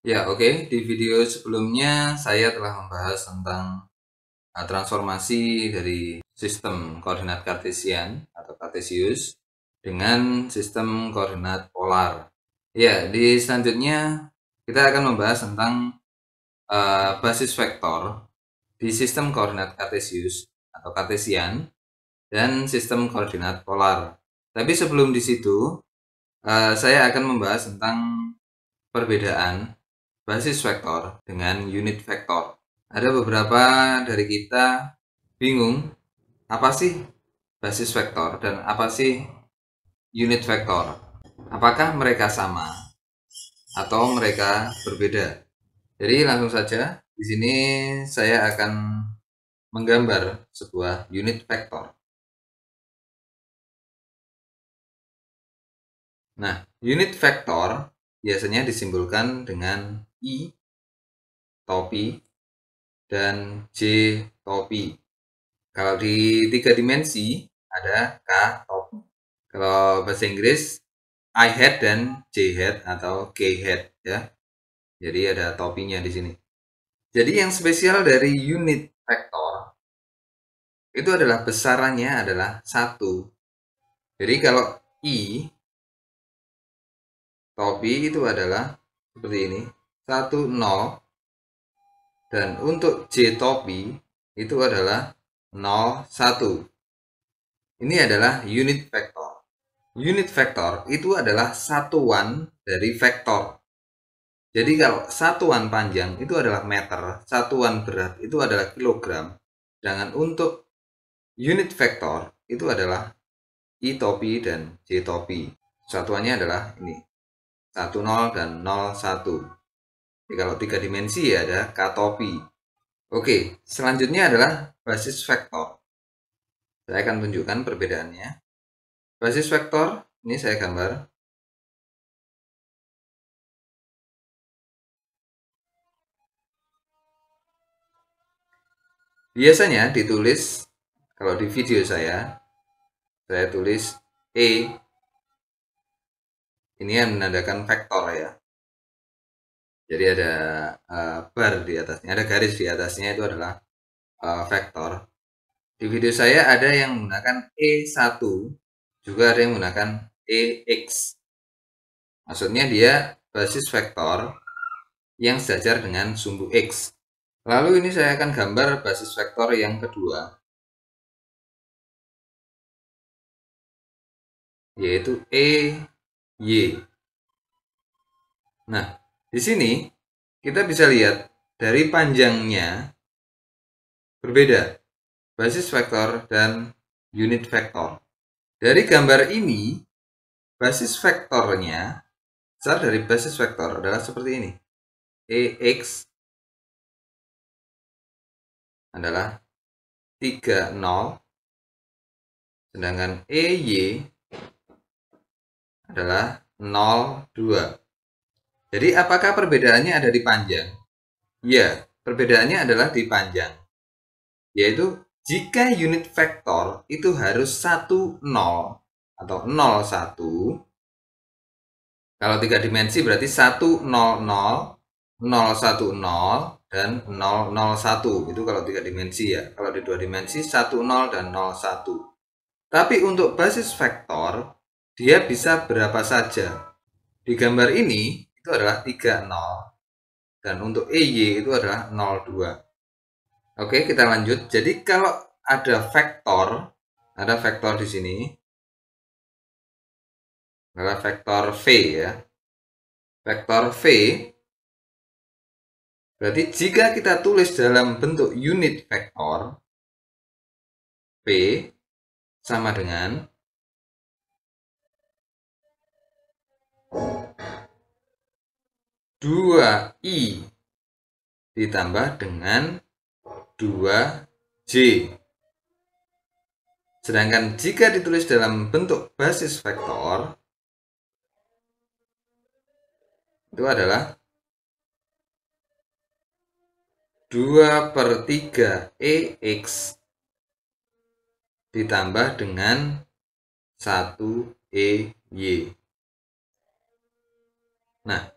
Ya, oke. Di video sebelumnya saya telah membahas tentang transformasi dari sistem koordinat kartesian atau kartesius dengan sistem koordinat polar. Ya, di selanjutnya kita akan membahas tentang basis vektor di sistem koordinat kartesius atau kartesian dan sistem koordinat polar. Tapi sebelum di situ, saya akan membahas tentang perbedaan basis vektor dengan unit vektor. Ada beberapa dari kita bingung apa sih basis vektor dan apa sih unit vektor. Apakah mereka sama atau mereka berbeda? Jadi langsung saja di sini saya akan menggambar sebuah unit vektor. Nah, unit vektor biasanya disimbolkan dengan I topi dan J topi. Kalau di 3 dimensi ada K topi. Kalau bahasa Inggris I hat dan J hat atau K hat ya. Jadi ada topinya di sini. Jadi yang spesial dari unit vektor itu adalah besarannya adalah 1. Jadi kalau I topi itu adalah seperti ini, 1 0, dan untuk J topi itu adalah 0 1. Ini adalah unit vektor. Unit vektor itu adalah satuan dari vektor. Jadi kalau satuan panjang itu adalah meter, satuan berat itu adalah kilogram. Sedangkan untuk unit vektor itu adalah I topi dan J topi. Satuannya adalah ini, 10 dan 01. Jadi kalau 3 dimensi ya ada K topi. Oke, selanjutnya adalah basis vektor. Saya akan tunjukkan perbedaannya. Basis vektor, ini saya gambar. Biasanya ditulis, kalau di video saya tulis E. Ini yang menandakan vektor ya. Jadi ada bar di atasnya, ada garis di atasnya itu adalah vektor. Di video saya ada yang menggunakan E1, juga ada yang menggunakan EX. Maksudnya dia basis vektor yang sejajar dengan sumbu X. Lalu ini saya akan gambar basis vektor yang kedua, yaitu EY. Nah, di sini kita bisa lihat dari panjangnya berbeda, basis vektor dan unit vektor. Dari gambar ini, basis vektornya, besar dari basis vektor adalah seperti ini. EX adalah 30, sedangkan EY adalah 02. Jadi apakah perbedaannya ada di panjang? Ya, perbedaannya adalah di panjang. Yaitu jika unit vektor itu harus 10 atau 01. Kalau 3 dimensi berarti 100, 010 dan 001. Itu kalau 3 dimensi ya. Kalau di 2 dimensi 10 dan 01. Tapi untuk basis vektor dia bisa berapa saja. Di gambar ini itu adalah 30 dan untuk EY itu adalah 02. Oke, kita lanjut. Jadi kalau ada vektor di sini adalah vektor V ya. Vektor V berarti jika kita tulis dalam bentuk unit vektor V sama dengan 2I ditambah dengan 2J. Sedangkan jika ditulis dalam bentuk basis vektor itu adalah 2/3 EX ditambah dengan 1 EY. Nah,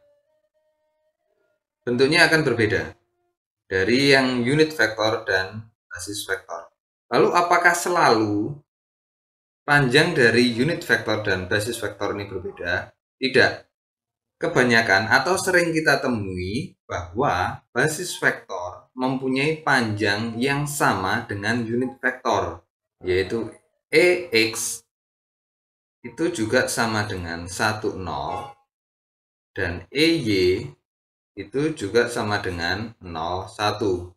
bentuknya akan berbeda dari yang unit vektor dan basis vektor. Lalu apakah selalu panjang dari unit vektor dan basis vektor ini berbeda? Tidak. Kebanyakan atau sering kita temui bahwa basis vektor mempunyai panjang yang sama dengan unit vektor, yaitu EX itu juga sama dengan 10 dan EY itu juga sama dengan 01.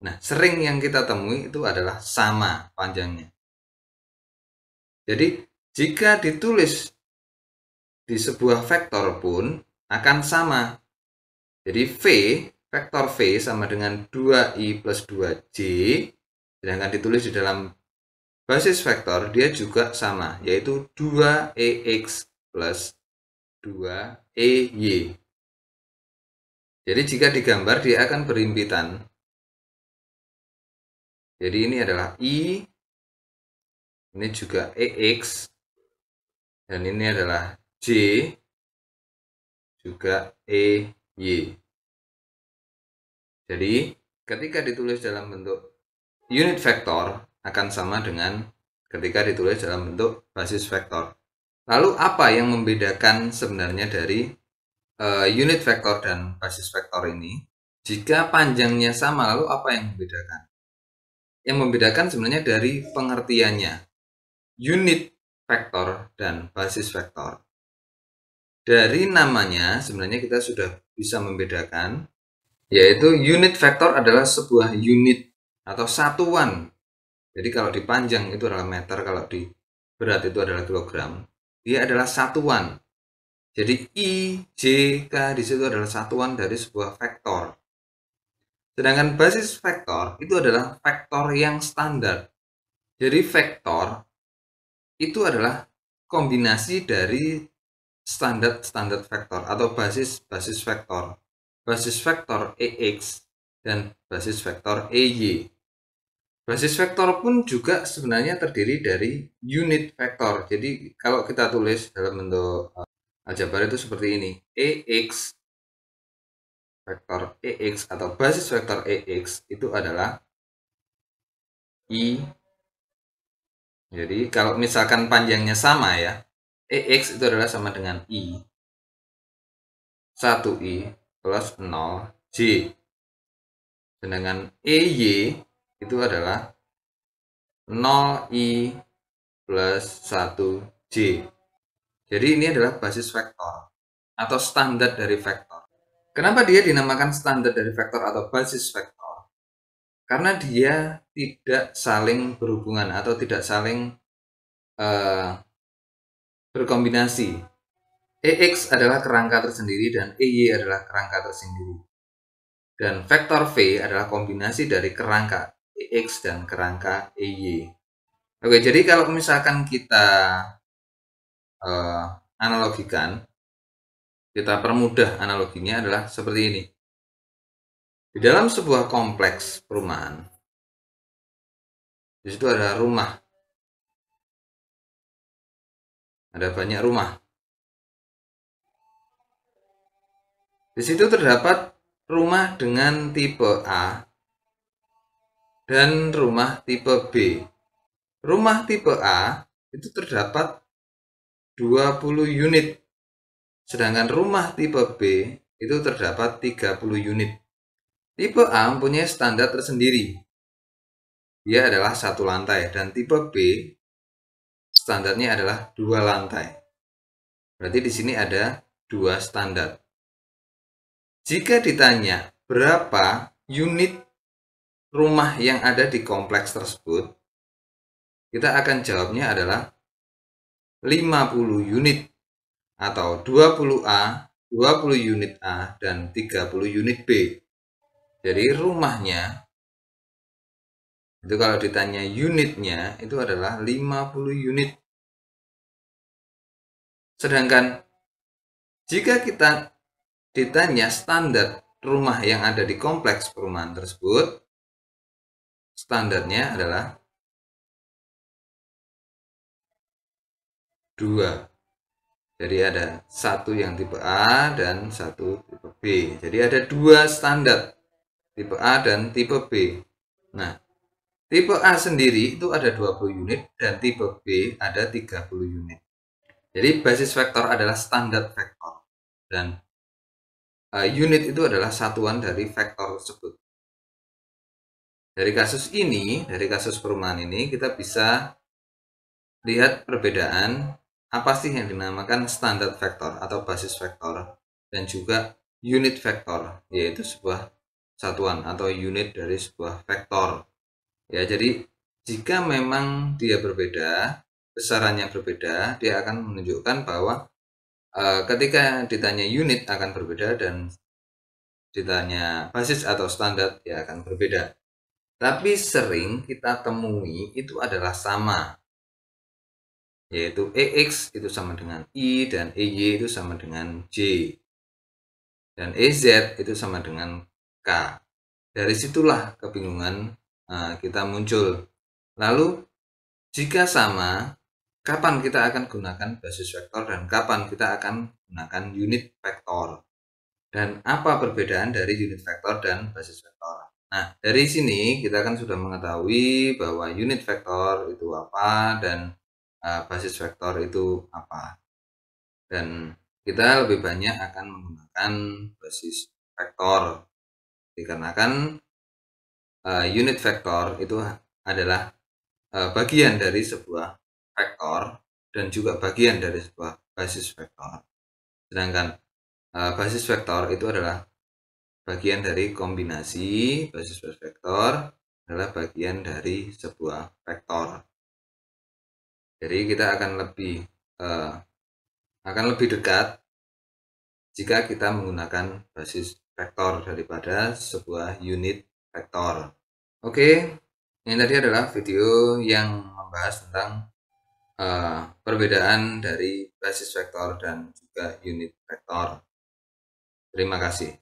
Nah, sering yang kita temui itu adalah sama panjangnya. Jadi, jika ditulis di sebuah vektor pun akan sama. Jadi, vektor V sama dengan 2I plus 2J, sedangkan ditulis di dalam basis vektor, dia juga sama, yaitu 2EX plus 2EY. Jadi, jika digambar, dia akan berhimpitan. Jadi, ini adalah I, ini juga EX, dan ini adalah J, juga EY. Jadi, ketika ditulis dalam bentuk unit vektor akan sama dengan ketika ditulis dalam bentuk basis vektor. Lalu apa yang membedakan sebenarnya dari unit vektor dan basis vektor ini? Jika panjangnya sama, lalu apa yang membedakan? Yang membedakan sebenarnya dari pengertiannya. Unit vektor dan basis vektor. Dari namanya sebenarnya kita sudah bisa membedakan, yaitu unit vektor adalah sebuah unit atau satuan. Jadi kalau di panjang itu adalah meter, kalau di berat itu adalah kilogram. Dia adalah satuan. Jadi I, J, K di situ adalah satuan dari sebuah vektor. Sedangkan basis vektor itu adalah vektor yang standar. Jadi vektor itu adalah kombinasi dari standar vektor atau basis vektor. Basis vektor EX dan basis vektor EY. Basis vektor pun juga sebenarnya terdiri dari unit vektor. Jadi kalau kita tulis dalam bentuk aljabar itu seperti ini. EX vektor EX atau basis vektor EX itu adalah I. Jadi kalau misalkan panjangnya sama ya, EX itu adalah sama dengan I. 1I plus 0J. Sedangkan EY itu adalah 0I plus 1J. Jadi ini adalah basis vektor atau standar dari vektor. Kenapa dia dinamakan standar dari vektor atau basis vektor? Karena dia tidak saling berhubungan atau tidak saling berkombinasi. EX adalah kerangka tersendiri dan EY adalah kerangka tersendiri. Dan vektor V adalah kombinasi dari kerangka EX dan kerangka EY. Oke, jadi kalau misalkan kita analogikan, kita permudah analoginya adalah seperti ini. Di dalam sebuah kompleks perumahan, di situ ada rumah, ada banyak rumah. Di situ terdapat rumah dengan tipe A dan rumah tipe B. Rumah tipe A itu terdapat 20 unit, sedangkan rumah tipe B itu terdapat 30 unit. Tipe A mempunyai standar tersendiri. Dia adalah satu lantai dan tipe B standarnya adalah 2 lantai. Berarti di sini ada 2 standar. Jika ditanya berapa unit rumah yang ada di kompleks tersebut, kita akan jawabnya adalah 50 unit atau 20A, 20 unit A, dan 30 unit B. Jadi rumahnya, itu kalau ditanya unitnya, itu adalah 50 unit. Sedangkan jika kita ditanya standar rumah yang ada di kompleks perumahan tersebut, standarnya adalah 2. Jadi ada satu yang tipe A dan satu tipe B. Jadi ada dua standar, tipe A dan tipe B. Nah, tipe A sendiri itu ada 20 unit dan tipe B ada 30 unit. Jadi basis vektor adalah standar vektor dan unit itu adalah satuan dari vektor tersebut. Dari kasus perumahan ini kita bisa lihat perbedaan apa sih yang dinamakan standar vektor atau basis vektor dan juga unit vektor, yaitu sebuah satuan atau unit dari sebuah vektor. Ya, jadi jika memang dia berbeda, besarannya berbeda, dia akan menunjukkan bahwa ketika ditanya unit akan berbeda dan ditanya basis atau standar ya akan berbeda. Tapi sering kita temui itu adalah sama, yaitu EX itu sama dengan I dan EY itu sama dengan J dan EZ itu sama dengan K. Dari situlah kebingungan kita muncul. Lalu jika sama, kapan kita akan gunakan basis vektor dan kapan kita akan gunakan unit vektor? Dan apa perbedaan dari unit vektor dan basis vektor? Nah, dari sini kita kan sudah mengetahui bahwa unit vektor itu apa dan basis vektor itu apa. Dan kita lebih banyak akan menggunakan basis vektor dikarenakan unit vektor itu adalah bagian dari sebuah vektor dan juga bagian dari sebuah basis vektor. Sedangkan basis vektor itu adalah bagian dari kombinasi, basis vektor adalah bagian dari sebuah vektor. Jadi kita akan lebih dekat jika kita menggunakan basis vektor daripada sebuah unit vektor. Oke, ini tadi adalah video yang membahas tentang perbedaan dari basis vektor dan juga unit vektor. Terima kasih.